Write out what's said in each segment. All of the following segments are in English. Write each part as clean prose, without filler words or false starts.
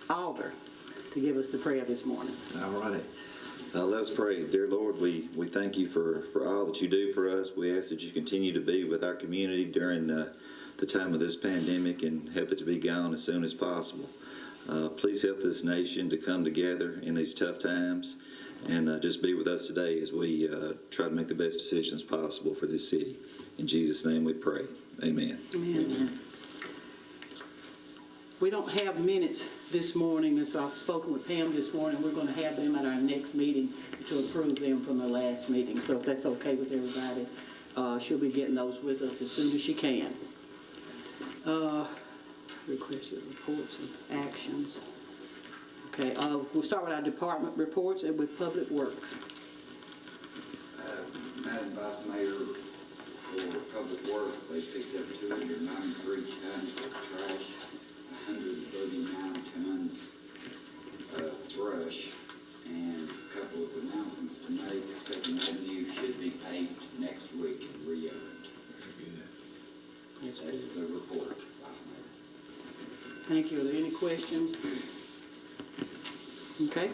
Alder to give us the prayer this morning. All right. Let us pray. Dear Lord, we thank you for all that you do for us. We ask that you continue to be with our community during the time of this pandemic and help it to be gone as soon as possible. Please help this nation to come together in these tough times and just be with us today as we try to make the best decisions possible for this city. In Jesus' name we pray. Amen. Amen. We don't have minutes this morning, and so I've spoken with Pam this morning. We're going to have them at our next meeting to approve them from the last meeting. So if that's okay with everybody, she'll be getting those with us as soon as she can. Requested reports and actions. Okay, we'll start with our department reports and with Public Works. Madam Vice Mayor, for Public Works, they picked up 293 tons of trash, 139 tons of brush, and a couple of announcements to make. Second Avenue should be paved next week and reopened. Yes, That's the report, Vice Mayor. thank you. Are there any questions? Okay,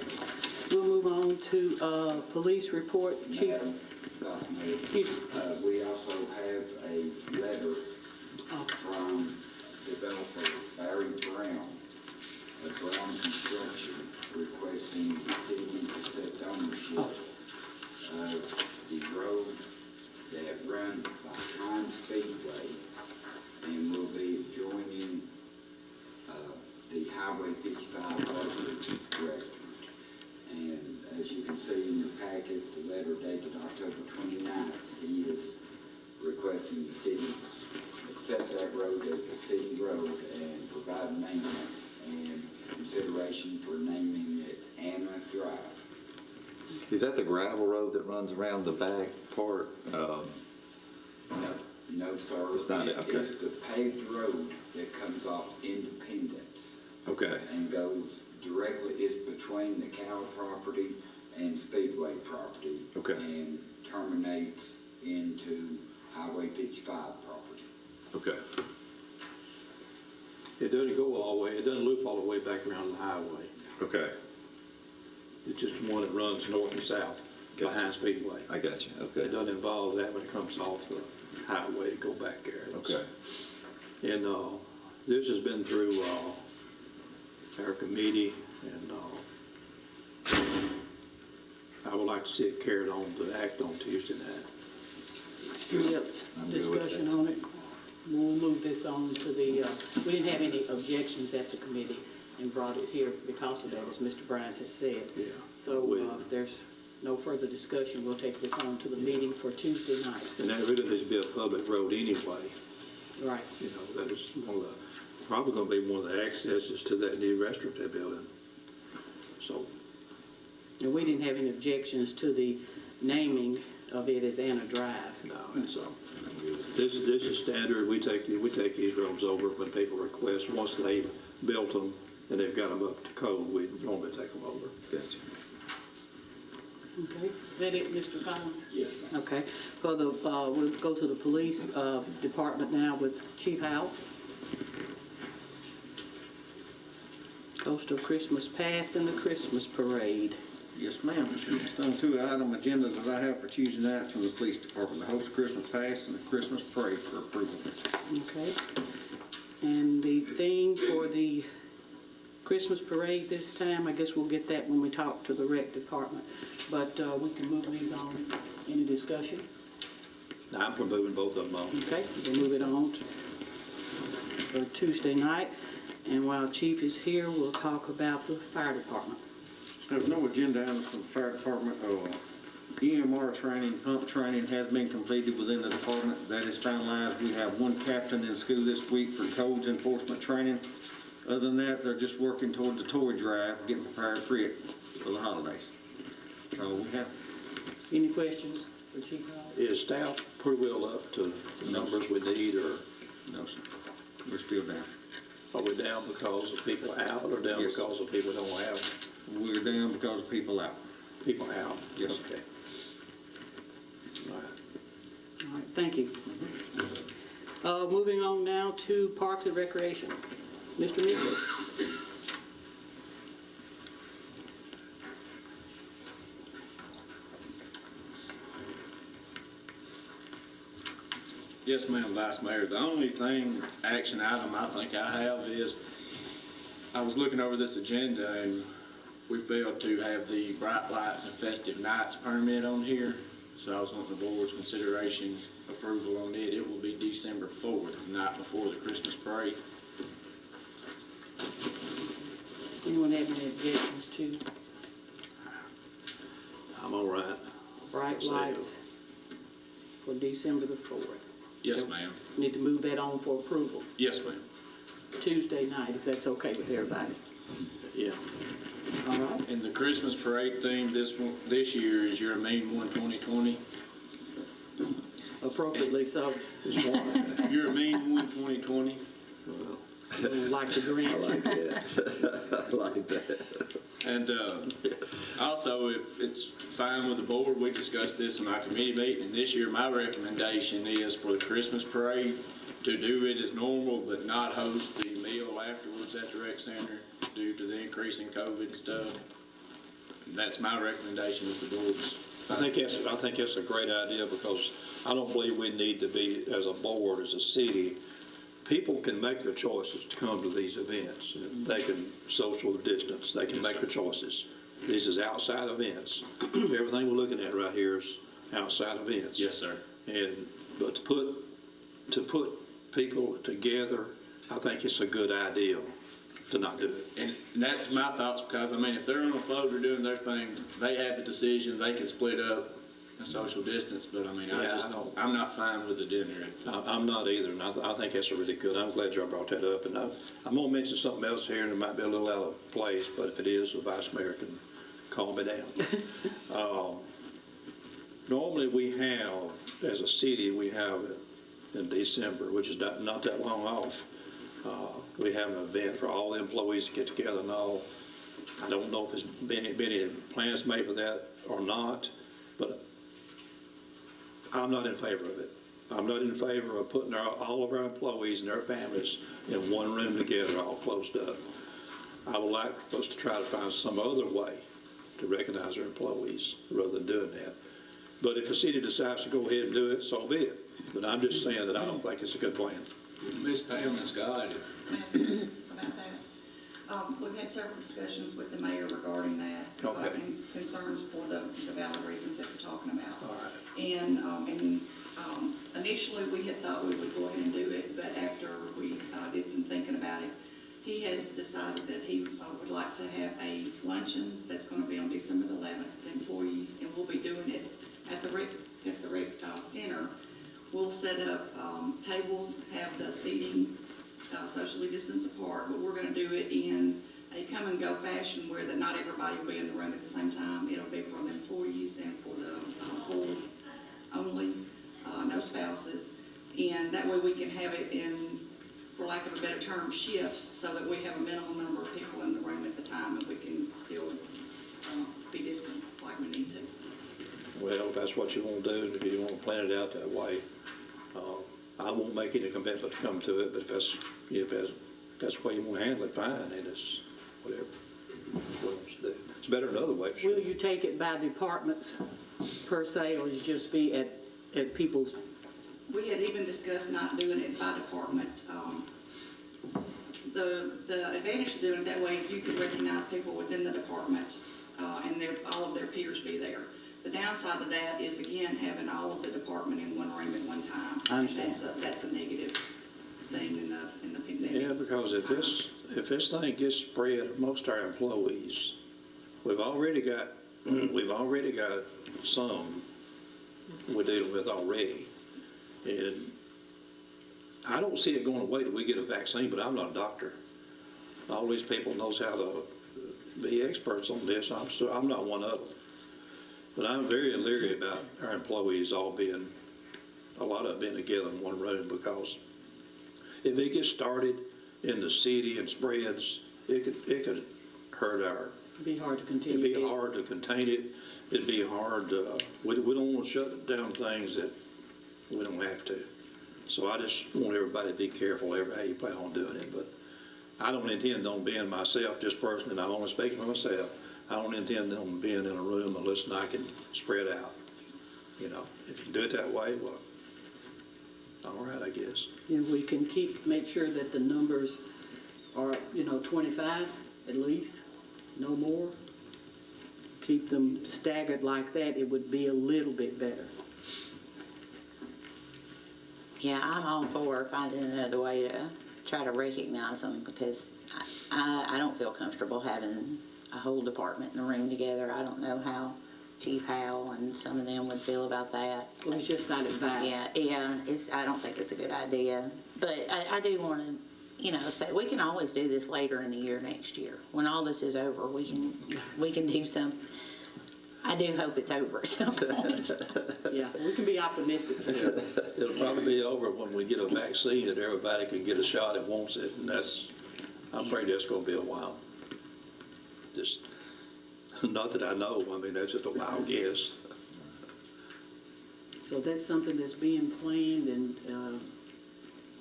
we'll move on to police report. Chief. Madam Vice Mayor, we also have a letter from developer Barry Brown of Brown Construction requesting the city accept ownership of the road that runs behind Speedway and will be adjoining the Highway 55 restaurant. And as you can see in your packet, the letter dated October 29th, he is requesting the city accept that road as a city road and provide maintenance and consideration for naming it Anna Drive. Is that the gravel road that runs around the back part? No, sir. It's not it, okay. It's the paved road that comes off Independence. Okay. And goes directly, it's between the Cow property and Speedway property. Okay. And terminates into Highway 55 property. Okay. It doesn't go all the way, it doesn't loop all the way back around the highway. Okay. It's just one that runs north and south behind Speedway. I got you. Okay. It doesn't involve that when it comes off the highway to go back there. Okay. And this has been through our committee, and I would like to see it carried on to act on Tuesday night. Yep, discussion on it. We'll move this on to the, we didn't have any objections at the committee and brought it here because of that, as Mr. Bryant has said. Yeah. So if there's no further discussion, we'll take this on to the meeting for Tuesday night. And that really needs to be a public road anyway. Right. You know, that is probably going to be one of the accesses to that new restaurant they're building. So. And we didn't have any objections to the naming of it as Anna Drive. No, and so this is standard. We take these roads over when people request. Once they've built them and they've got them up to code, we normally take them over. Gotcha. Okay, is that it, Mr. Collins? Yes, ma'am. Okay, for the, we'll go to the police department now with Chief Howell. Ghost of Christmas Past and the Christmas Parade. Yes, ma'am. Some two-item agendas that I have for Tuesday night from the police department: the host Christmas Past and the Christmas Parade for approval. Okay. And the thing for the Christmas Parade this time, I guess we'll get that when we talk to the rec department. But we can move these on. Any discussion? Now, I'm for moving both of them on. Okay, we'll move it on for Tuesday night. And while Chief is here, we'll talk about the fire department. There's no agenda items for the fire department. EMR training, pump training has been completed within the department. That is finalized. We have one captain in school this week for codes enforcement training. Other than that, they're just working toward the toy drive, getting prepared for it for the holidays. So we have. Any questions for Chief Howell? Is staff pretty well up to the numbers we need, or No, sir. We're still down. are we down because of people out, or down Yes. because of people don't have We're down because of people out. people out? Yes. Okay. All right. All right, thank you. Moving on now to Parks and Recreation. Mr. Mitchell? Yes, ma'am, Vice Mayor. The only action item I think I have is, I was looking over this agenda and we failed to have the bright lights and festive nights permit on here. So I was wanting the board's consideration, approval on it. It will be December 4th, the night before the Christmas parade. Anyone have any objections to I'm all right. bright Say lights for December the 4th? Yes, ma'am. Need to move that on for approval Yes, ma'am. Tuesday night, if that's okay with everybody. Yeah. All right? And the Christmas parade theme this year is Your Mean One 2020. Appropriately so, It's one. Your Mean One 2020. like the green. I like that. I like that. And also, if it's fine with the board, we discussed this in my committee meeting, and this year my recommendation is for the Christmas parade to do it as normal, but not host the meal afterwards at the rec center due to the increase in COVID and stuff. And that's my recommendation with the boards. I think that's a great idea, because I don't believe we need to be, as a board, as a city, people can make their choices to come to these events. They can social distance, they can make their choices. This is outside events. Everything we're looking at right here is outside events. Yes, sir. But to put people together, I think it's a good idea to not do it. And that's my thoughts, because, I mean, if they're on a float or doing their thing, they have the decision, they can split up and social distance, but I mean, Yeah, I know. I'm not fine with the dinner. I'm not either, and I think that's a really good, I'm glad y'all brought that up. And I'm gonna mention something else here, and it might be a little out of place, but if it is, the Vice Mayor can calm me down. Normally we have, as a city, we have in December, which is not that long off, we have an event for all the employees to get together and all. I don't know if there's been any plans made for that or not, but I'm not in favor of it. I'm not in favor of putting all of our employees and their families in one room together, all closed up. I would like for us to try to find some other way to recognize our employees rather than doing that. But if the city decides to go ahead and do it, so be it. But I'm just saying that I don't think it's a good plan. Ms. Pam and Scott, Ask you about that. We've had several discussions with the mayor regarding that. Okay. And concerns for the valid reasons that you're talking about. All right. And initially, we had thought we would go ahead and do it, but after we did some thinking about it, he has decided that he would like to have a luncheon that's going to be on December the 11th, the employees, and we'll be doing it at the rec center. We'll set up tables, have the seating socially distanced apart, but we're going to do it in a come-and-go fashion where that not everybody will be in the room at the same time. It'll be for the employees and for the board only, no spouses. And that way we can have it in, for lack of a better term, shifts, so that we have a minimum number of people in the room at the time, and we can still be distant like we need to. Well, if that's what you want to do, if you want to plan it out that way, I won't make any commitment to come to it, but if that's the way you want to handle it, fine, and it's whatever we want to do. It's better another way, for sure. Will you take it by departments per se, or is it just be at people's? We had even discussed not doing it by department. The advantage of doing it that way is you can recognize people within the department, and all of their peers be there. The downside of that is, again, having all of the department in one room at one time. I understand. That's a negative thing in the pandemic. Yeah, because if this thing gets spread amongst our employees, we've already got some we're dealing with already. And I don't see it going away till we get a vaccine, but I'm not a doctor. All these people knows how to be experts on this. I'm not one of them. But I'm very leery about our employees a lot of them being together in one room, because if it gets started in the city and spreads, it could hurt It'd be hard to continue. it'd be business. hard to contain it. It'd be hard, we don't want to shut down things that we don't have to. So I just want everybody to be careful how you plan on doing it. But I don't intend on being myself, just personally, and I'm only speaking for myself. I don't intend on being in a room unless I can spread out. You know, if you can do it that way, well, all right, I guess. And we can make sure that the numbers are, 25 at least, no more. Keep them staggered like that, it would be a little bit better. Yeah, I'm all for finding another way to try to recognize them because I don't feel comfortable having a whole department in the room together. I don't know how Chief Howell and some of them would feel about that. Well, it's just not advised. Yeah, I don't think it's a good idea. But I do want to, say, we can always do this later in the year next year. When all this is over, we can do something. I do hope it's over at some point. Yeah, we can be optimistic. It'll probably be over when we get a vaccine that everybody can get a shot that wants it, and I'm afraid that's gonna be a while. Just, not that I know, I mean, that's just a wild guess. So that's something that's being planned, and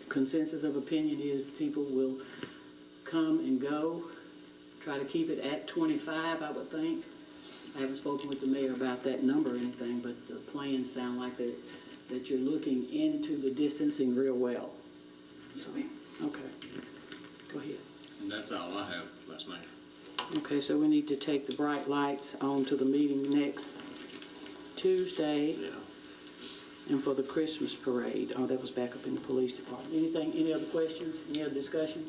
consensus of opinion is people will come and go. Try to keep it at 25, I would think. I haven't spoken with the mayor about that number or anything, but the plans sound like that you're looking into the distancing real well. Okay, go ahead. And that's all I have, Vice Mayor. Okay, so we need to take the bright lights on to the meeting next Tuesday. Yeah. And for the Christmas parade. Oh, that was back up in the police department. Any other questions? Any other discussion?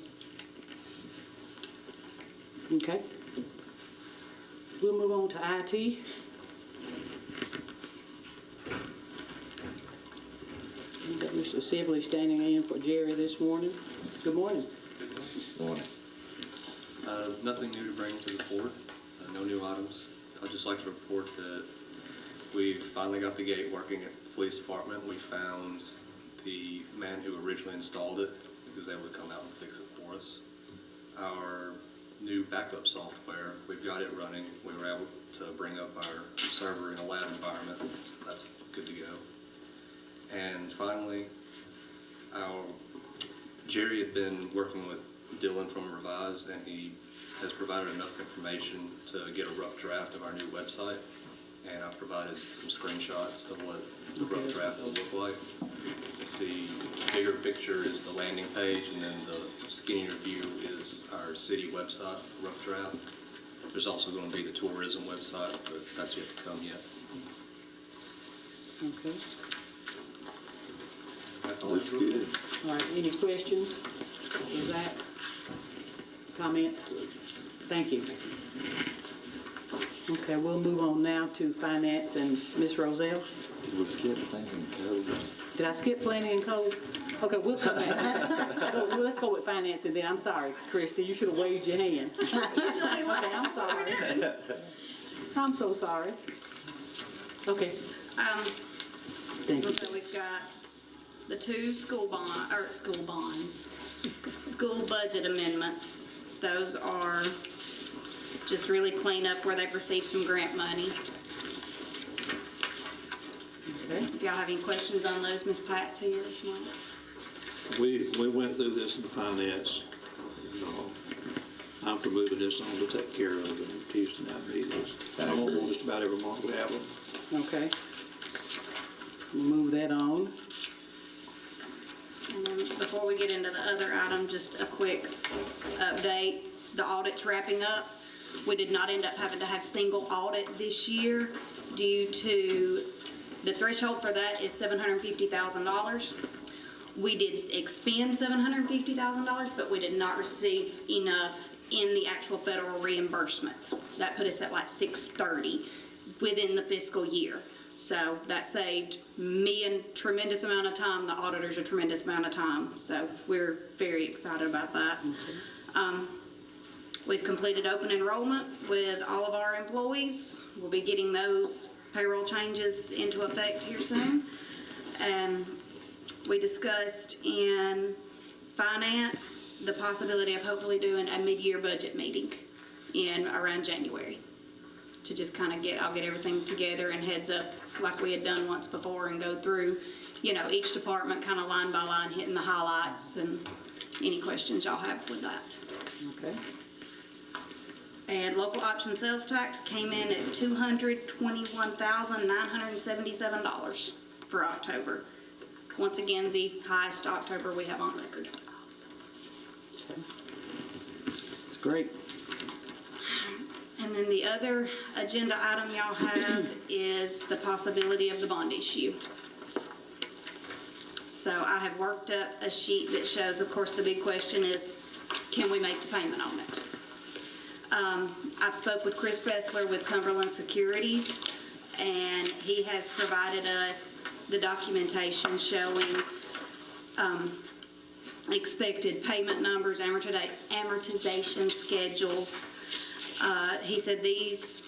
Okay. We'll move on to IT. We've got Mr. Sibley standing in for Jerry this morning. Good morning. Morning. Nothing new to bring to the board, no new items. I'd just like to report that we've finally got the gate working at the police department. We found the man who originally installed it, who was able to come out and fix it for us. Our new backup software, we've got it running. We were able to bring up our server in a lab environment, so that's good to go. And finally, Jerry had been working with Dylan from Revise, and he has provided enough information to get a rough draft of our new website. And I've provided some screenshots of what the rough draft will look like. The bigger picture is the landing page, and then the skinnier view is our city website rough draft. There's also going to be the tourism website, but that's yet to come yet. Okay. That's all. Looks good. All right, any questions? Is that comments? Thank you. Okay, we'll move on now to finance and Ms. Rozelle. Did we skip planning and codes? Did I skip planning and code? Okay, we'll come back. Well, let's go with finance and then, I'm sorry, Christy, you should have waved your hand. Okay, I'm sorry. I'm so sorry. Okay. Thank you. So we've got the two school budget amendments. Those are just really clean up where they've received some grant money. Okay. If y'all have any questions on those, Ms. Pat's here if you want. We went through this in the finance. I'm for moving this on to take care of the Tuesday night meetings. I'm on just about every month we have them. Okay. We'll move that on. And then before we get into the other item, just a quick update. The audit's wrapping up. We did not end up having to have single audit this year due to the threshold for that is $750,000. We did expend $750,000, but we did not receive enough in the actual federal reimbursements. That put us at like $630 within the fiscal year. So that saved me a tremendous amount of time, the auditors a tremendous amount of time. So we're very excited about that. We've completed open enrollment with all of our employees. We'll be getting those payroll changes into effect here soon. And we discussed in finance the possibility of hopefully doing a mid-year budget meeting in around January to just kind of I'll get everything together and heads up like we had done once before and go through, each department kind of line by line hitting the highlights and any questions y'all have with that. Okay. And local option sales tax came in at $221,977 for October. Once again, the highest October we have on record. It's great. And then the other agenda item y'all have is the possibility of the bond issue. So I have worked up a sheet that shows, of course, the big question is, can we make the payment on it? I've spoke with Chris Bessler with Cumberland Securities, and he has provided us the documentation showing expected payment numbers, amortization schedules. He said these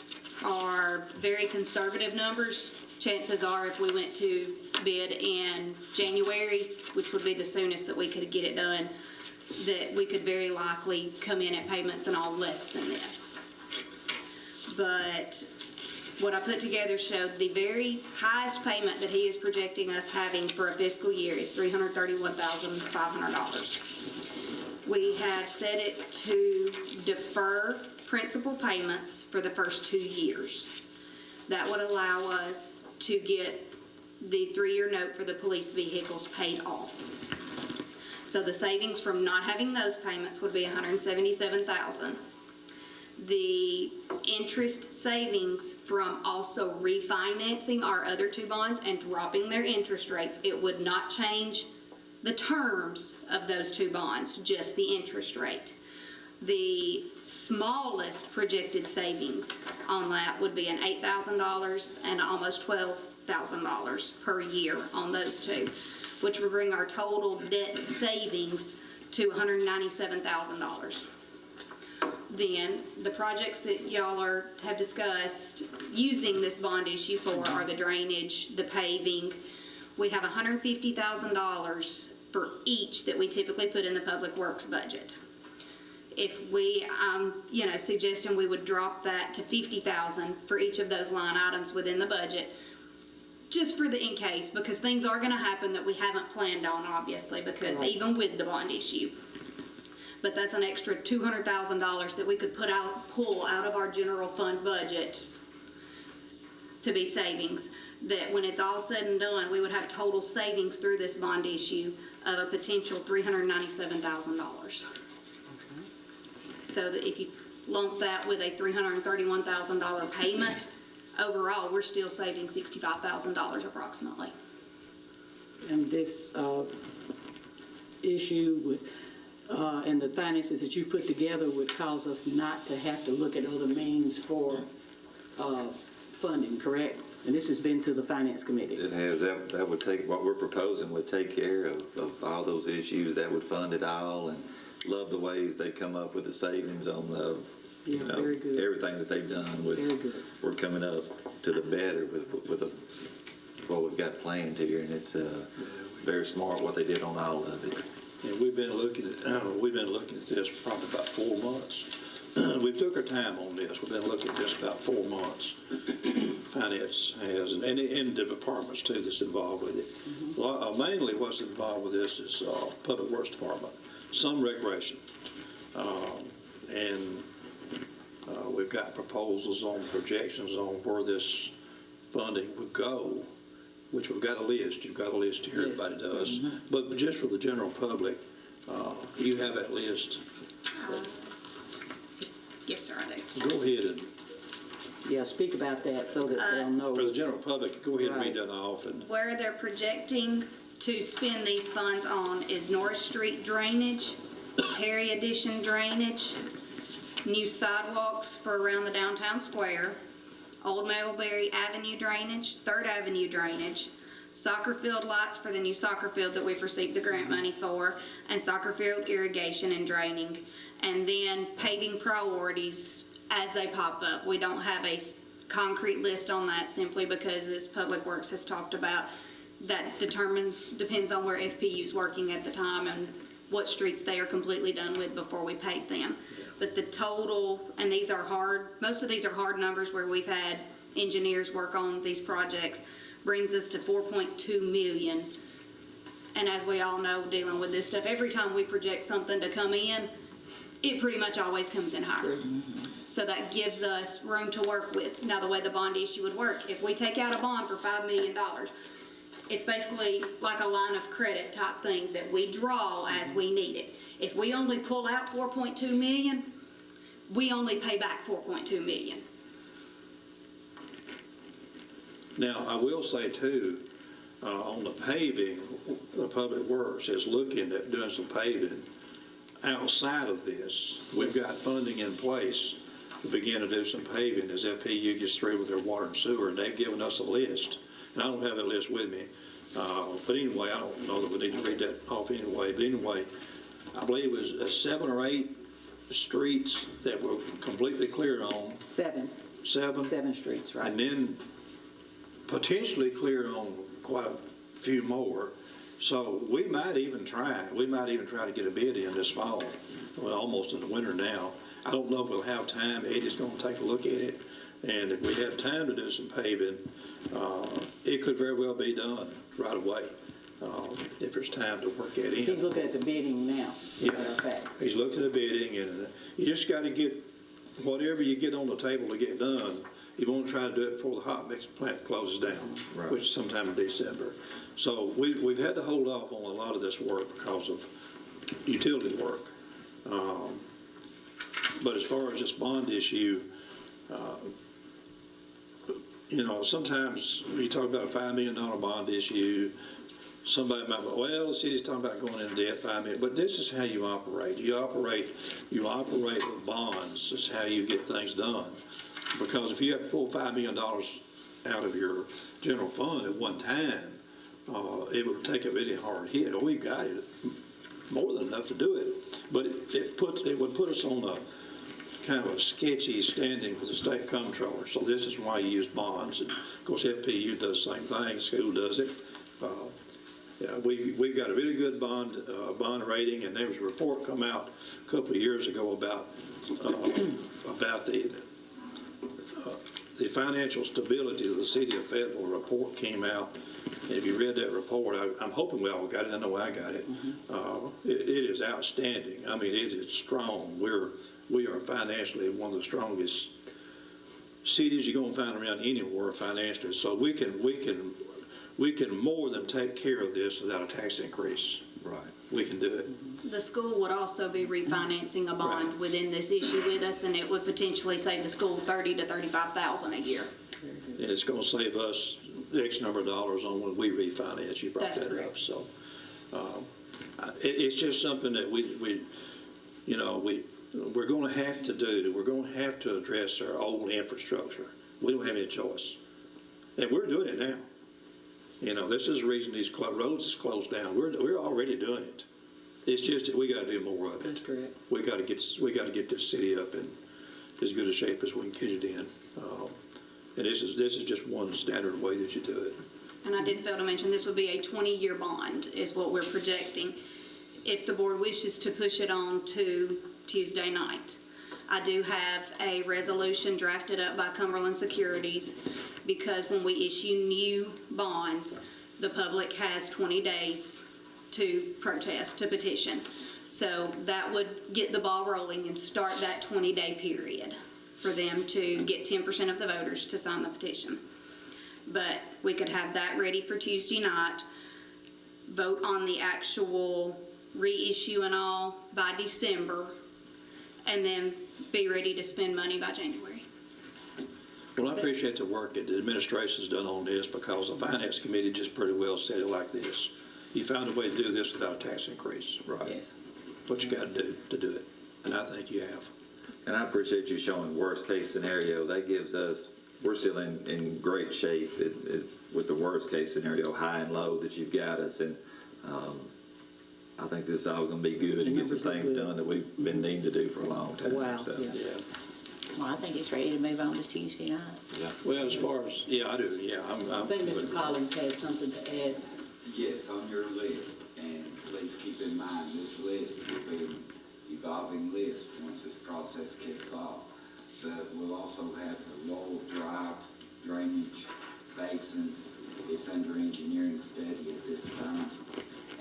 are very conservative numbers. Chances are if we went to bid in January, which would be the soonest that we could get it done, that we could very likely come in at payments and all less than this. But what I put together showed the very highest payment that he is projecting us having for a fiscal year is $331,500. We have set it to defer principal payments for the first 2 years. That would allow us to get the 3-year note for the police vehicles paid off. So the savings from not having those payments would be $177,000. The interest savings from also refinancing our other 2 bonds and dropping their interest rates, it would not change the terms of those 2 bonds, just the interest rate. The smallest projected savings on that would be an $8,000 and almost $12,000 per year on those 2, which would bring our total debt savings to $197,000. Then the projects that y'all have discussed using this bond issue for are the drainage, the paving. We have $150,000 for each that we typically put in the public works budget. If we, suggesting we would drop that to $50,000 for each of those line items within the budget, just for the in case, because things are going to happen that we haven't planned on, obviously, because even with the bond issue. But that's an extra $200,000 that we could pull out of our general fund budget to be savings, that when it's all said and done, we would have total savings through this bond issue of a potential $397,000. So that if you lump that with a $331,000 payment, overall, we're still saving $65,000 approximately. And this issue would, and the finances that you put together would cause us not to have to look at other means for funding, correct? And this has been to the Finance Committee. It has, that would take, what we're proposing would take care of all those issues, that would fund it all, and love the ways they come up with the savings on the, Very good. everything that they've done with. Very good. We're coming up to the better with what we've got planned here, and it's very smart what they did on all of it. And we've been looking at this probably about 4 months. We took our time on this. We've been looking at this about 4 months. Finance has, and the departments too that's involved with it. Mainly what's involved with this is Public Works Department, some recreation. We've got proposals on projections on where this funding would go, which we've got a list. You've got a list here, Yes. everybody does. But just for the general public, you have that list. Yes, sir, I do. Go ahead and, Yeah, speak about that so that they'll know. for the general public, go ahead and read Right. that off. And Where they're projecting to spend these funds on is Norris Street drainage, Terry Addition drainage, new sidewalks for around the downtown square, Old Mulberry Avenue drainage, 3rd Avenue drainage, soccer field lights for the new soccer field that we've received the grant money for, and soccer field irrigation and draining. And then paving priorities as they pop up. We don't have a concrete list on that simply because, as Public Works has talked about, that depends on where FPU is working at the time and what streets they are completely done with before we pave them. But the total, and these are hard, most of these are hard numbers where we've had engineers work on these projects, brings us to $4.2 million. And as we all know, dealing with this stuff, every time we project something to come in, it pretty much always comes in higher. So that gives us room to work with. Now, the way the bond issue would work, if we take out a bond for $5 million, it's basically like a line of credit type thing that we draw as we need it. If we only pull out 4.2 million, we only pay back 4.2 million. Now, I will say too, on the paving, the Public Works is looking at doing some paving outside of this. We've got funding in place to begin to do some paving as FPU gets through with their water and sewer, and they've given us a list. And I don't have that list with me. But anyway, I don't know that we need to read that off anyway. But anyway, I believe it was 7 or 8 streets that were completely cleared on. 7 streets, right? And then potentially cleared on quite a few more. So we might even try to get a bid in this fall. We're almost in the winter now. I don't know if we'll have time. Eddie's going to take a look at it. And if we have time to do some paving, it could very well be done right away, if there's time to work that in. He's looking at the bidding now, as a matter of fact. He's looking at bidding, and you just got to get whatever you get on the table to get done. You want to try to do it before the hot mix plant closes down, Right. which is sometime in December. So we've had to hold off on a lot of this work because of utility work. But as far as this bond issue, you know, sometimes when you talk about a $5 million bond issue, somebody might go, well, the city's talking about going into debt, $5 million. But this is how you operate. You operate with bonds. This is how you get things done. Because if you have to pull $5 million out of your general fund at one time, it would take a really hard hit. We've got it more than enough to do it. But it would put us on a kind of a sketchy standing with the state comptroller. So this is why you use bonds. And of course, FPU does the same thing. School does it. Yeah, we've got a really good bond rating, and there was a report come out a couple of years ago about the financial stability of the city of Fayetteville. Report came out. And if you read that report, I'm hoping we all got it. I know I got it. It is outstanding. I mean, it is strong. We are financially one of the strongest cities you're going to find around anywhere financially. So we can more than take care of this without a tax increase. Right. We can do it. The school would also be refinancing a bond Right. within this issue with us, and it would potentially save the school $30,000 to $35,000 a year. And it's going to save us X number of dollars on when we refinance. You brought That's that up. correct. So it's just something that we're going to have to do. We're going to have to address our old infrastructure. We don't have any choice. And we're doing it now. You know, this is the reason these roads is closed down. We're already doing it. It's just that we got to do more of it. That's correct. We got to get this city up in as good a shape as we can get it in. And this is just one standard way that you do it. And I did fail to mention, this would be a 20-year bond is what we're projecting. If the board wishes to push it on to Tuesday night. I do have a resolution drafted up by Cumberland Securities because when we issue new bonds, the public has 20 days to protest, to petition. So that would get the ball rolling and start that 20-day period for them to get 10% of the voters to sign the petition. But we could have that ready for Tuesday night, vote on the actual reissue and all by December, and then be ready to spend money by January. Well, I appreciate the work that the administration's done on this because the Finance Committee just pretty well said it like this. You found a way to do this without a tax increase. Right. Yes. What you got to do to do it. And I think you have. And I appreciate you showing worst case scenario. That gives us, we're still in great shape with the worst case scenario, high and low that you've got us. And I think this is all going to be good and get some things done that we've been needing to do for a long time. Wow, So, yeah. Yeah. Well, I think it's ready to move on to Tuesday night. yeah. Well, as far as, yeah, I do. Yeah, I think Mr. Collins has something to add. Yes, on your list, and please keep in mind, this list will be an evolving list once this process kicks off. But we'll also have the Laurel Drive drainage basin. It's under engineering study at this time.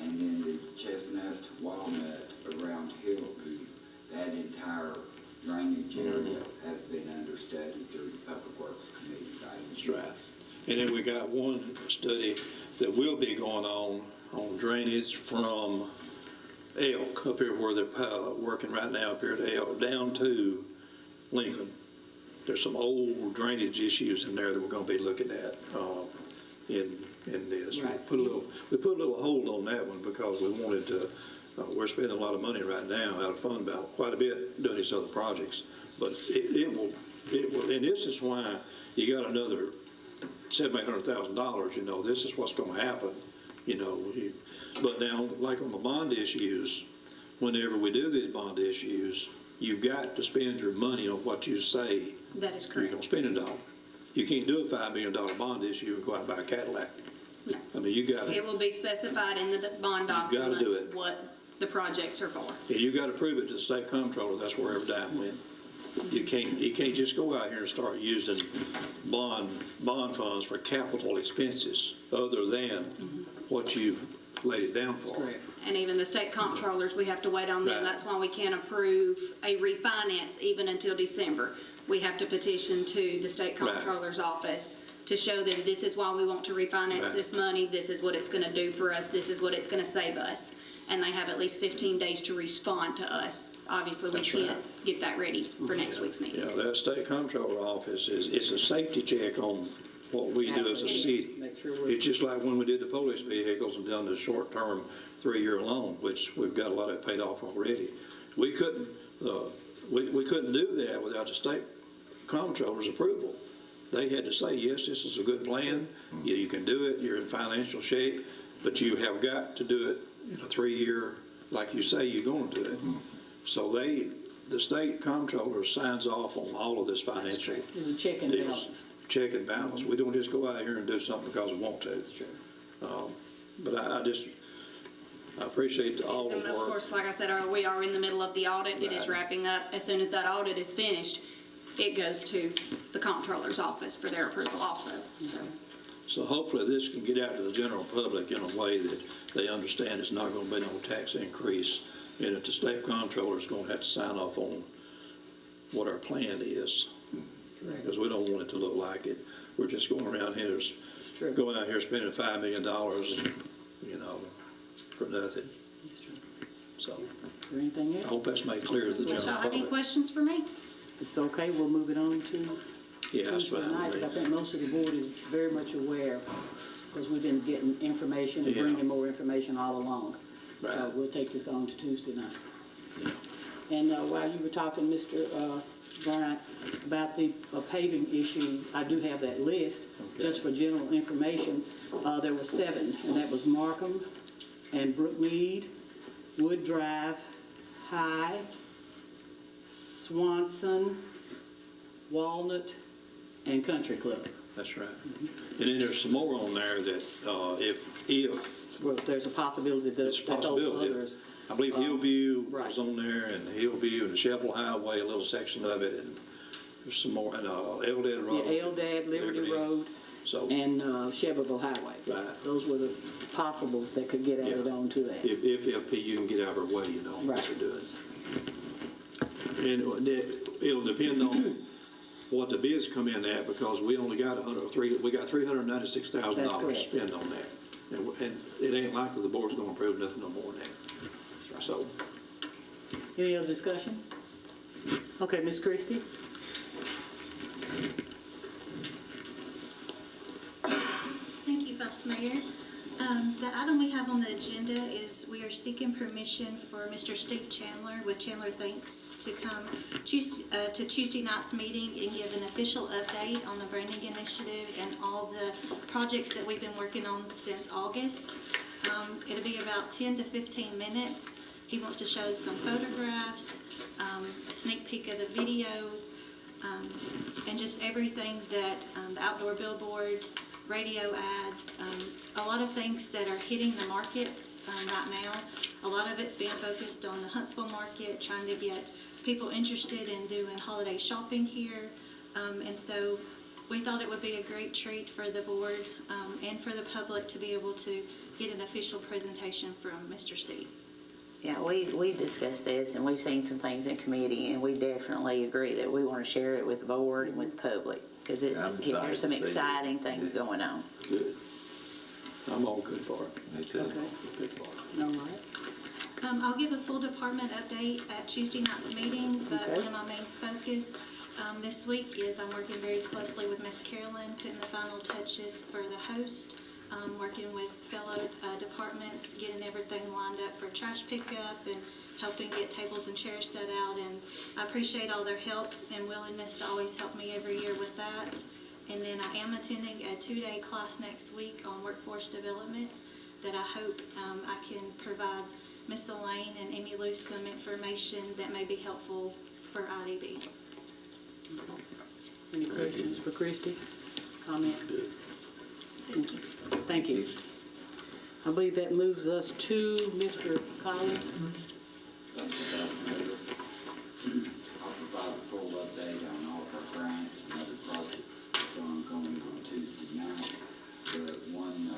and then the Chestnut, Walnut around Hillview, that entire drainage area has been understudied through the Public Works Committee by engineers. Right. And then we got one study that will be going on drainage from Elk, up here where they're working right now up here at Elk, down to Lincoln. There's some old drainage issues in there that we're gonna be looking at, in this. Right. We put a little hold on that one because we wanted to, we're spending a lot of money right now out of fund balance, quite a bit doing these other projects. But it will, and this is why you got another $700,000, you know, this is what's gonna happen, you know. But now, like on the bond issues, whenever we do these bond issues, you've got to spend your money on what you say That is you're correct. gonna spend it on. You can't do a $5 million bond issue and go out and buy a Cadillac. No. I mean, you gotta, It will be specified in the bond gotta do documents it. what the projects are for. and you gotta prove it to the state comptroller, that's where every dime went. You can't just go out here and start using bond funds for capital expenses other than what you laid it down for. Correct. And even the state comptrollers, we have to wait on them. Right. That's why we can't approve a refinance even until December. We have to petition to the state Right. comptroller's office to show them this is why we want to refinance Right. this money, this is what it's gonna do for us, this is what it's gonna save us. And they have at least 15 days to respond to us. Obviously, we That's can't right. get that ready for next week's meeting. Yeah, that state comptroller office it's a safety check on what we do as a It is. city. Make sure we're. It's just like when we did the police vehicles and done the short-term 3-year loan, which we've got a lot of it paid off already. We couldn't do that without the state comptroller's approval. They had to say, yes, this is a good plan, yeah, you can do it, you're in financial shape, but you have got to do it in a 3-year, like you say you're going to do it. So the state comptroller signs off on all of this financial It's a check and deals. balance. Check and balance. We don't just go out here and do something because we want to. But I appreciate all the And of work. course, like I said, we are in the middle of the audit. It is Right. wrapping up. As soon as that audit is finished, it goes to the comptroller's office for their approval also, so. So hopefully this can get out to the general public in a way that they understand it's not going to be no tax increase, and that the state comptroller is going to have to sign off on what our plan is. Because we don't want it to look like it. We're just going around here, true. going out here spending $5 million, you know, for nothing. So Is there anything I else? hope that's made clear to the Does general y'all have any public. questions for me? It's okay, we'll move it on to Yeah, that's Tuesday fine. night, but I think most of the board is very much aware, because we've been getting information and Yeah. bringing more information all along. So Right. we'll take this on to Tuesday night. And while you were talking, Mr. Bryant, about the paving issue, I do have that list, just for general information. There were 7, and that was Markham and Brookmead, Wood Drive, High, Swanson, Walnut, and Country Club. That's right. And then there's some more on there that if Well, there's a possibility that it's a that those possibility. others. I believe Hillview right. was on there, and Hillview and the Chapel Highway, a little section of it, and there's some more, and Eldad Road. Yeah, Eldad, Liberty Road, So and Shelbyville Highway. Right. Those were the possibles that could get added Yeah. on to that. if FPU can get out of our way, you know, what Right. they're doing. And it'll depend on what the bids come in at, because we only got we got $396,000 That's to correct. spend on that. And it ain't likely the board's gonna approve nothing no more than that. So, Any other discussion? Okay, Ms. Christie? Thank you, Vice Mayor. The item we have on the agenda is we are seeking permission for Mr. Steve Chandler with Chandler Thanks to come to Tuesday night's meeting and give an official update on the branding initiative and all the projects that we've been working on since August. It'll be about 10 to 15 minutes. He wants to show some photographs, a sneak peek of the videos, and just everything that the outdoor billboards, radio ads, a lot of things that are hitting the markets right now. A lot of it's being focused on the Huntsville market, trying to get people interested in doing holiday shopping here. And so we thought it would be a great treat for the board and for the public to be able to get an official presentation from Mr. Steve. Yeah, we discussed this, and we've seen some things in committee, and we definitely agree that we want to share it with the board and with the public, because I'm excited there's some to see it. exciting things going on. Good. I'm all good for it. Me too. Okay. Good for it. All right. I'll give a full department update at Tuesday night's meeting, but Okay. one of my main focus this week is I'm working very closely with Miss Carolyn, putting the final touches for the host, working with fellow departments, getting everything lined up for trash pickup and helping get tables and chairs set out. And I appreciate all their help and willingness to always help me every year with that. And then I am attending a 2-day class next week on workforce development that I hope I can provide Miss Elaine and Amy Lou some information that may be helpful for IDB. Any questions for Christie? Comment? Thank you. Thank you. I believe that moves us to Mr. Collins. Thank you, Vice Mayor. I'll provide a full update on all of our grants and other projects that's ongoing on Tuesday night. But one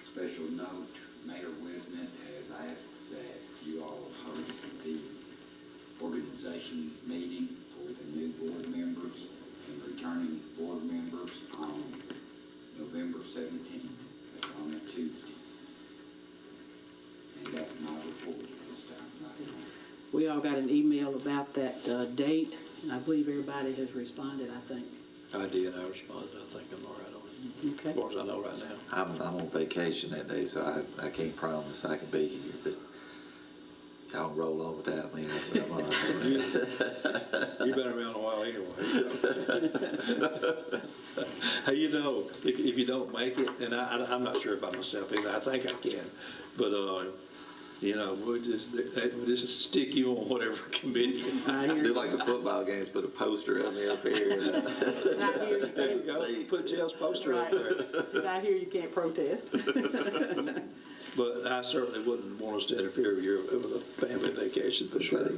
special note, Mayor Wisnet has asked that you all host the organization meeting for the new board members and returning board members on November 17th. That's on a Tuesday. And that's my report this time. We all got an email about that date, and I believe everybody has responded, I think. I did, I responded, I think I'm all right on it, Okay. as far as I know right now. I'm on vacation that day, so I can't promise I can be here, but y'all roll on without me. I'm all right. You've been around a while anyway. Hey, you know, if you don't make it, and I'm not sure about myself either, I think I can, but, you know, we'll just stick you on whatever committee. I hear Do you. like the football games, put a poster of me up here. I hear you There you can't, go, put Jeff's poster up there. I hear you can't protest. But I certainly wouldn't want us to interfere with a family vacation for sure.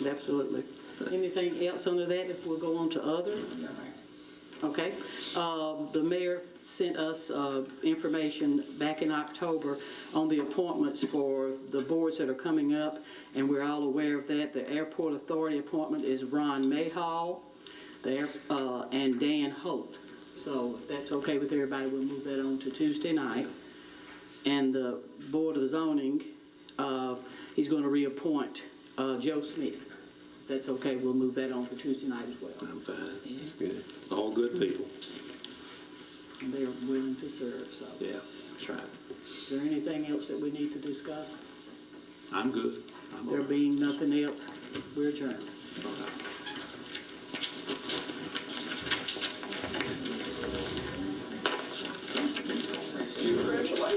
Absolutely. Anything else under that, if we'll go on to other? No, ma'am. Okay. The mayor sent us information back in October on the appointments for the boards that are coming up, and we're all aware of that. The Airport Authority appointment is Ron Mayhall and Dan Holt. So if that's okay with everybody, we'll move that on to Tuesday night. And the Board of Zoning, he's going to reappoint Joe Smith. If that's okay, we'll move that on for Tuesday night as well. I'm fine. That's good. All good people. And they're willing to serve, so. Yeah, that's right. Is there anything else that we need to discuss? I'm good. I'm all There right. being nothing else, we're adjourned.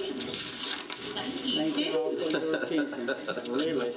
Thank you, Thank you too. all for your attention, really.